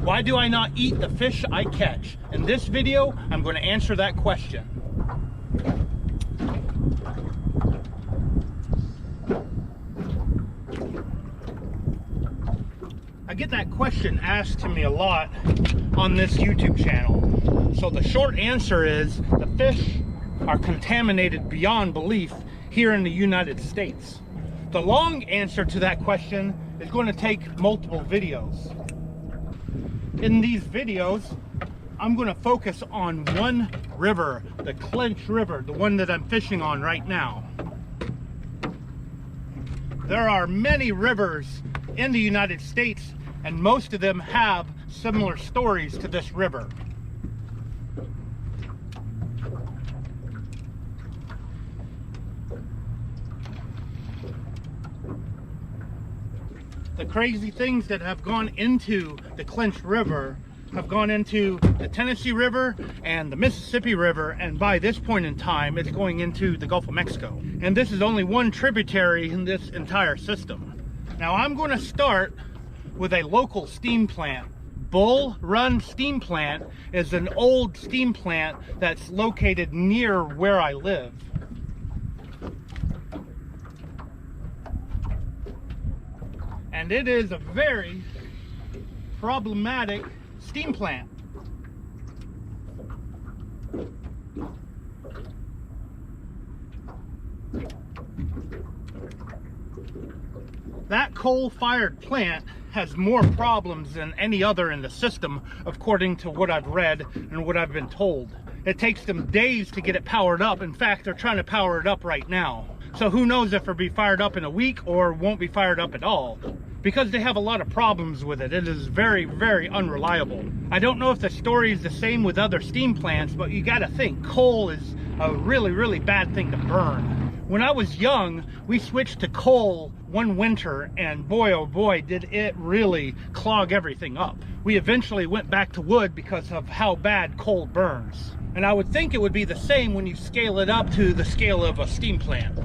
Why do I not eat the fish I catch? In this video, I'm going to answer that question. I get that question asked to me a lot on this YouTube channel. So the short answer is the fish are contaminated beyond belief here in the United States. The long answer to that question is going to take multiple videos. In these videos, I'm going to focus on one river, the Clinch River, the one that I'm fishing on right now. There are many rivers in the United States, and most of them have similar stories to this river. The crazy things that have gone into the Clinch River have gone into the Tennessee River and the Mississippi River, and by this point in time it's going into the Gulf of Mexico. And this is only one tributary in this entire system. Now I'm going to start with a local steam plant. Bull Run Steam Plant is an old steam plant that's located near where I live. And it is a very problematic steam plant. That coal-fired plant has more problems than any other in the system, according to what I've read and what I've been told. It takes them days to get it powered up. In fact, they're trying to power it up right now. So who knows if it'll be fired up in a week or won't be fired up at all. Because they have a lot of problems with it. It is very, very unreliable. I don't know if the story is the same with other steam plants, but you gotta think coal is a really, really bad thing to burn. When I was young, we switched to coal one winter, and boy, oh boy, did it really clog everything up. We eventually went back to wood because of how bad coal burns. And I would think it would be the same when you scale it up to the scale of a steam plant.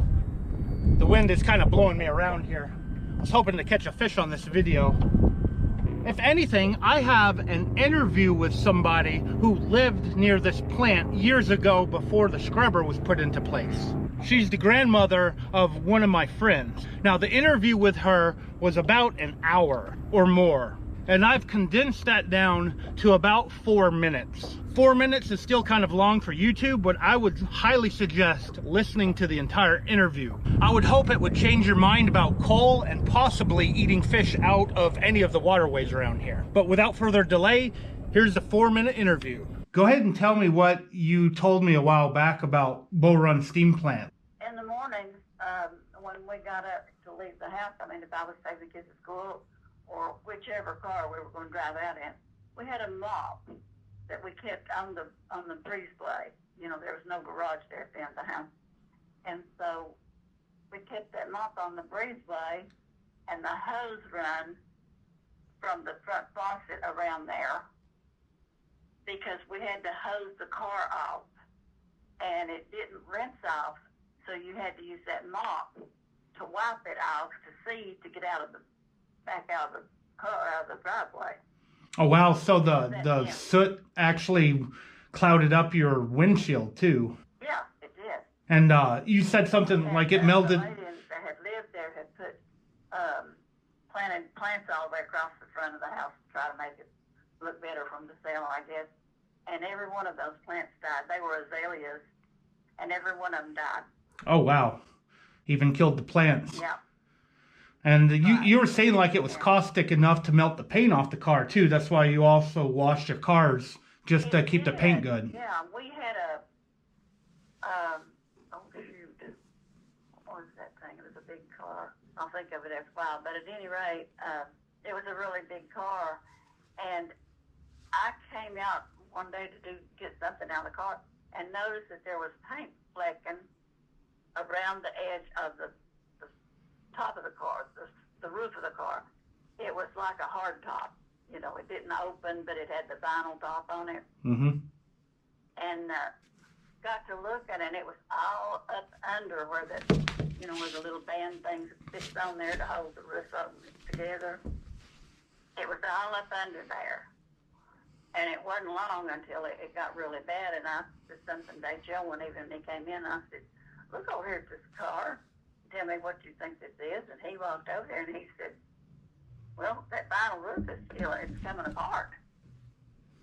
The wind is kind of blowing me around here. I was hoping to catch a fish on this video. If anything, I have an interview with somebody who lived near this plant years ago before the scrubber was put into place. She's the grandmother of one of my friends. Now, the interview with her was about an hour or more, and I've condensed that down to about 4 minutes. 4 minutes is still kind of long for YouTube, but I would highly suggest listening to the entire interview. I would hope it would change your mind about coal and possibly eating fish out of any of the waterways around here. But without further delay, here's the 4-minute interview. Go ahead and tell me what you told me a while back about Bull Run Steam Plant. In the morning, when we got up to leave the house, I mean, if I was taking the kids to school or whichever car we were going to drive out in, we had a mop that we kept on the breezeway. You know, there was no garage there at the end of the house. And so we kept that mop on the breezeway, and the hose run from the front faucet around there because we had to hose the car off, and it didn't rinse off, so you had to use that mop to wipe it off to get back out of the car, out of the driveway. Oh wow, so the soot actually clouded up your windshield too. Yeah, it did. And you said something like it melted. The lady that had lived there had put planted plants all the way across the front of the house to try to make it look better from the sale, I guess. And every one of those plants died. They were azaleas, and every one of them died. Oh wow, even killed the plants. Yeah. And you were saying like it was caustic enough to melt the paint off the car too. That's why you also washed your cars just to keep the paint good. Yeah, we had a oh shoot, what was that thing? It was a big car. I'll think of it after a while. But at any rate, it was a really big car, and I came out one day to get something out of the car and noticed that there was paint flecking around the edge of the top of the car, the roof of the car. It was like a hard top. You know, it didn't open, but it had the vinyl top on it. Mm-hmm. And got to looking, and it was all up under where where the little band things fixed on there to hold the roof of it together. It was all up under there. And it wasn't long until it got really bad, and I said something to Joe when he came in. I said, look over here at this car. Tell me what you think this is. And he walked over there and he said, well, that vinyl roof is still, it's coming apart.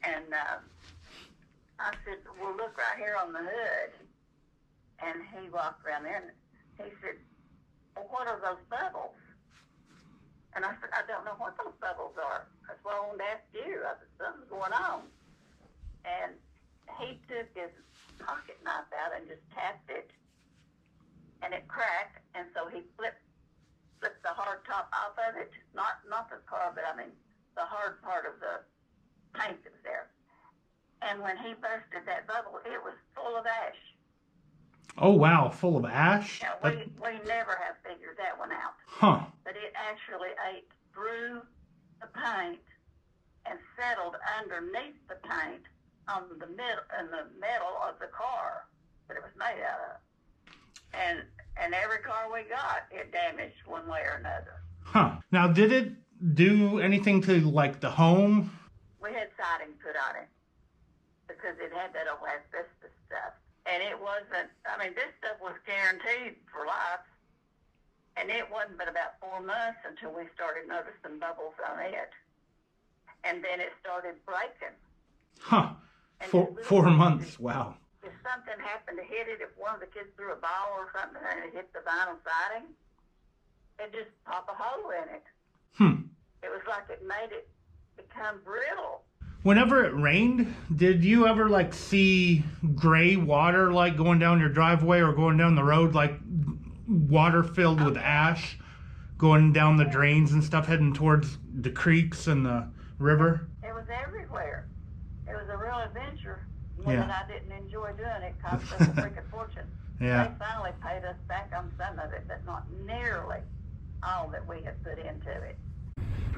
And I said, well, look right here on the hood. And he walked around there and he said, well, what are those bubbles? And I said, I don't know what those bubbles are. That's why I wanted to ask you. I said, something's going on. And he took his pocket knife out and just tapped it, and it cracked. And so he flipped the hard top off of it, not the car, but I mean the hard part of the paint that was there. And when he busted that bubble, it was full of ash. Oh wow, full of ash? Now, we never have figured that one out. Huh. But it actually ate through the paint and settled underneath the paint on the metal of the car that it was made out of. And every car we got, it damaged one way or another. Huh. Now, did it do anything to, like, the home? We had siding put on it because it had that old asbestos stuff. And it wasn't, I mean, this stuff was guaranteed for life. And it wasn't but about 4 months until we started noticing bubbles on it. And then it started breaking. Huh. 4 months, wow. If something happened to hit it, if one of the kids threw a ball or something and it hit the vinyl siding, it'd just pop a hole in it. It was like it made it become brittle. Whenever it rained, did you ever, like, see gray water, like, going down your driveway or going down the road, like, water filled with ash going down the drains and stuff, heading towards the creeks and the river? It was everywhere. It was a real adventure. One that I didn't enjoy doing. It cost us a freaking fortune. Yeah. They finally paid us back on some of it, but not nearly all that we had put into it.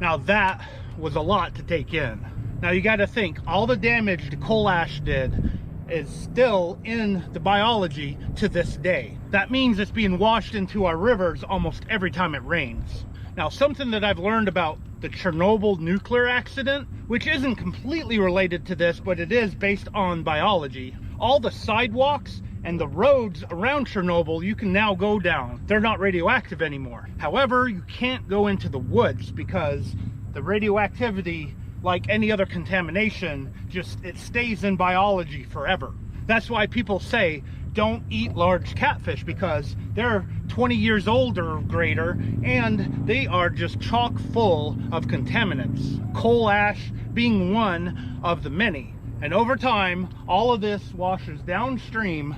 Now that was a lot to take in. Now you got to think, all the damage the coal ash did is still in the biology to this day. That means it's being washed into our rivers almost every time it rains. Now, something that I've learned about the Chernobyl nuclear accident, which isn't completely related to this, but it is based on biology. All the sidewalks and the roads around Chernobyl you can now go down. They're not radioactive anymore. However, you can't go into the woods because the radioactivity, like any other contamination, it stays in biology forever. That's why people say don't eat large catfish, because they're 20 years old or greater and they are just chock full of contaminants. Coal ash being one of the many. And over time, all of this washes downstream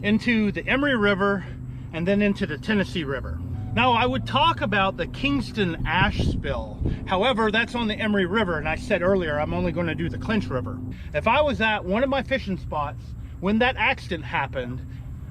into the Emery River and then into the Tennessee River. Now, I would talk about the Kingston ash spill. However, that's on the Emery River, and I said earlier I'm only going to do the Clinch River. If I was at one of my fishing spots when that accident happened,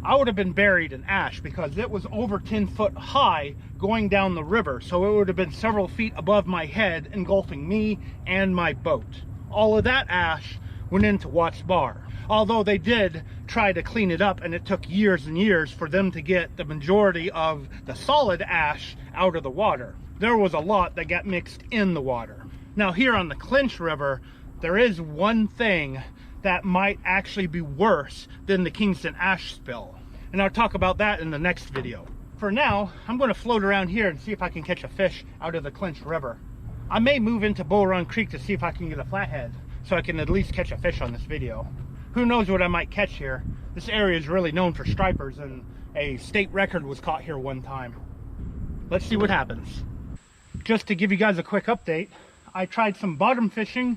I would have been buried in ash because it was over 10 foot high going down the river. So it would have been several feet above my head, engulfing me and my boat. All of that ash went into Watts Bar. Although they did try to clean it up, and it took years and years for them to get the majority of the solid ash out of the water. There was a lot that got mixed in the water. Now here on the Clinch River, there is one thing that might actually be worse than the Kingston ash spill. And I'll talk about that in the next video. For now, I'm going to float around here and see if I can catch a fish out of the Clinch River. I may move into Bull Run Creek to see if I can get a flathead, so I can at least catch a fish on this video. Who knows what I might catch here. This area is really known for stripers, and a state record was caught here one time. Let's see what happens. Just to give you guys a quick update, I tried some bottom fishing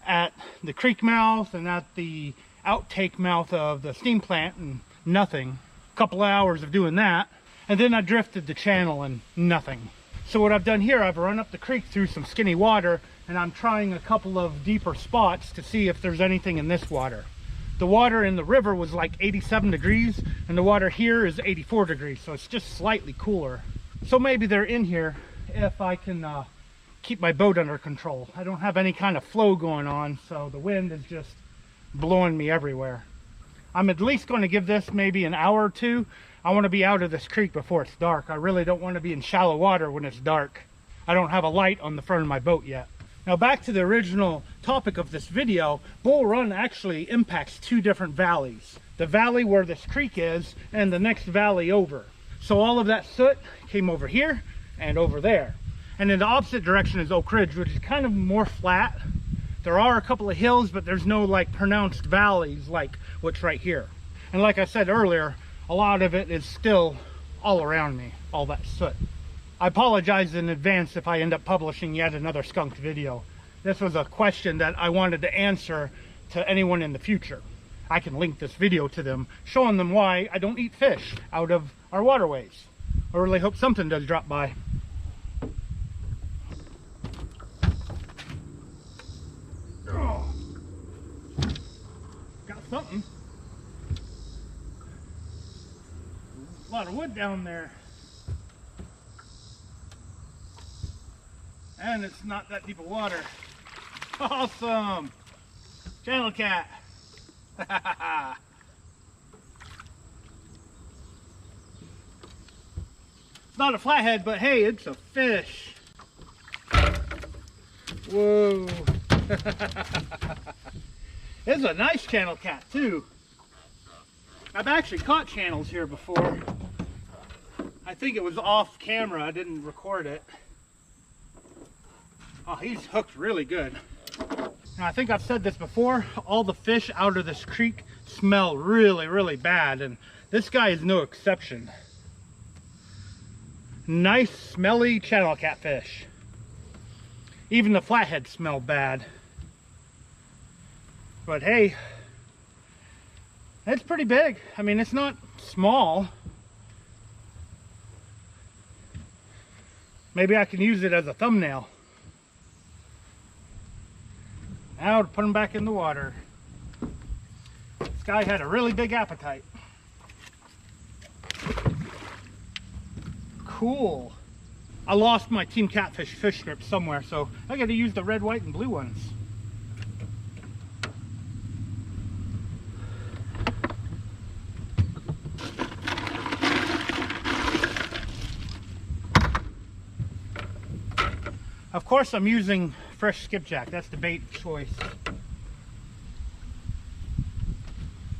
at the creek mouth and at the outtake mouth of the steam plant, and nothing. A couple of hours of doing that, and then I drifted the channel and nothing. So what I've done here, I've run up the creek through some skinny water, and I'm trying a couple of deeper spots to see if there's anything in this water. The water in the river was like 87 degrees, and the water here is 84 degrees, so it's just slightly cooler. So maybe they're in here if I can keep my boat under control. I don't have any kind of flow going on, so the wind is just blowing me everywhere. I'm at least going to give this maybe an hour or two. I want to be out of this creek before it's dark. I really don't want to be in shallow water when it's dark. I don't have a light on the front of my boat yet. Now back to the original topic of this video, Bull Run actually impacts two different valleys. The valley where this creek is and the next valley over. So all of that soot came over here and over there. And in the opposite direction is Oak Ridge, which is kind of more flat. There are a couple of hills, but there's no like pronounced valleys like what's right here. And like I said earlier, a lot of it is still all around me, all that soot. I apologize in advance if I end up publishing yet another skunked video. This was a question that I wanted to answer to anyone in the future. I can link this video to them, showing them why I don't eat fish out of our waterways. I really hope something does drop by. Oh. Got something. A lot of wood down there. And it's not that deep of water. Awesome! Channel cat. It's not a flathead, but hey, it's a fish. Whoa. It's a nice channel cat too. I've actually caught channels here before. I think it was off camera, I didn't record it. Oh, he's hooked really good. Now, I think I've said this before, all the fish out of this creek smell really, really bad, and this guy is no exception. Nice, smelly channel catfish. Even the flatheads smell bad. But hey, it's pretty big. I mean, it's not small. Maybe I can use it as a thumbnail. Now to put him back in the water. This guy had a really big appetite. Cool. I lost my Team Catfish fish strip somewhere, so I got to use the red, white, and blue ones. Of course, I'm using fresh skipjack. That's the bait choice.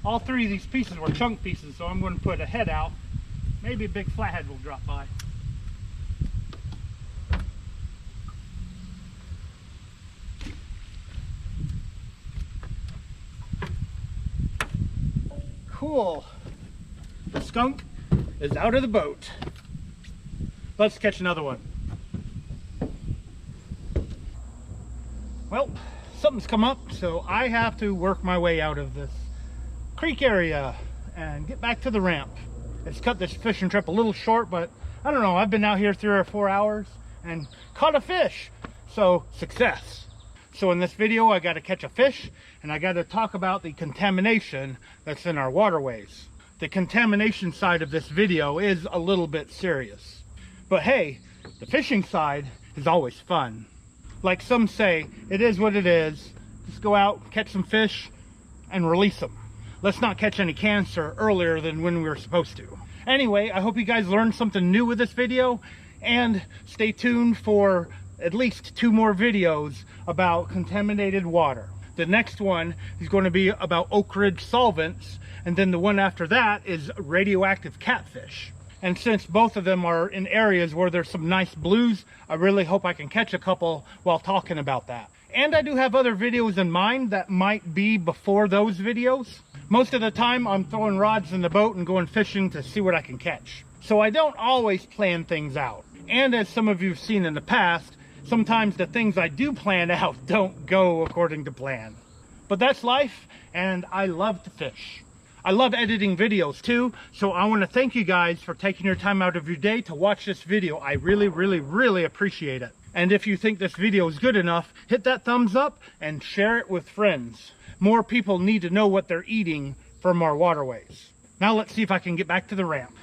All three of these pieces were chunk pieces, so I'm going to put a head out. Maybe a big flathead will drop by. Cool. The skunk is out of the boat. Let's catch another one. Well, something's come up, so I have to work my way out of this creek area and get back to the ramp. It's cut this fishing trip a little short, but I don't know, I've been out here 3 or 4 hours and caught a fish, so success. So in this video, I got to catch a fish and I got to talk about the contamination that's in our waterways. The contamination side of this video is a little bit serious, but hey, the fishing side is always fun. Like some say, it is what it is. Just go out, catch some fish, and release them. Let's not catch any cancer earlier than when we were supposed to. Anyway, I hope you guys learned something new with this video, and stay tuned for at least 2 more videos about contaminated water. The next one is going to be about Oak Ridge solvents, and then the one after that is radioactive catfish. And since both of them are in areas where there's some nice blues, I really hope I can catch a couple while talking about that. And I do have other videos in mind that might be before those videos. Most of the time I'm throwing rods in the boat and going fishing to see what I can catch. So I don't always plan things out. And as some of you have seen in the past, sometimes the things I do plan out don't go according to plan. But that's life, and I love to fish. I love editing videos too, so I want to thank you guys for taking your time out of your day to watch this video. I really, really, really appreciate it. And if you think this video is good enough, hit that thumbs up and share it with friends. More people need to know what they're eating from our waterways. Now let's see if I can get back to the ramp.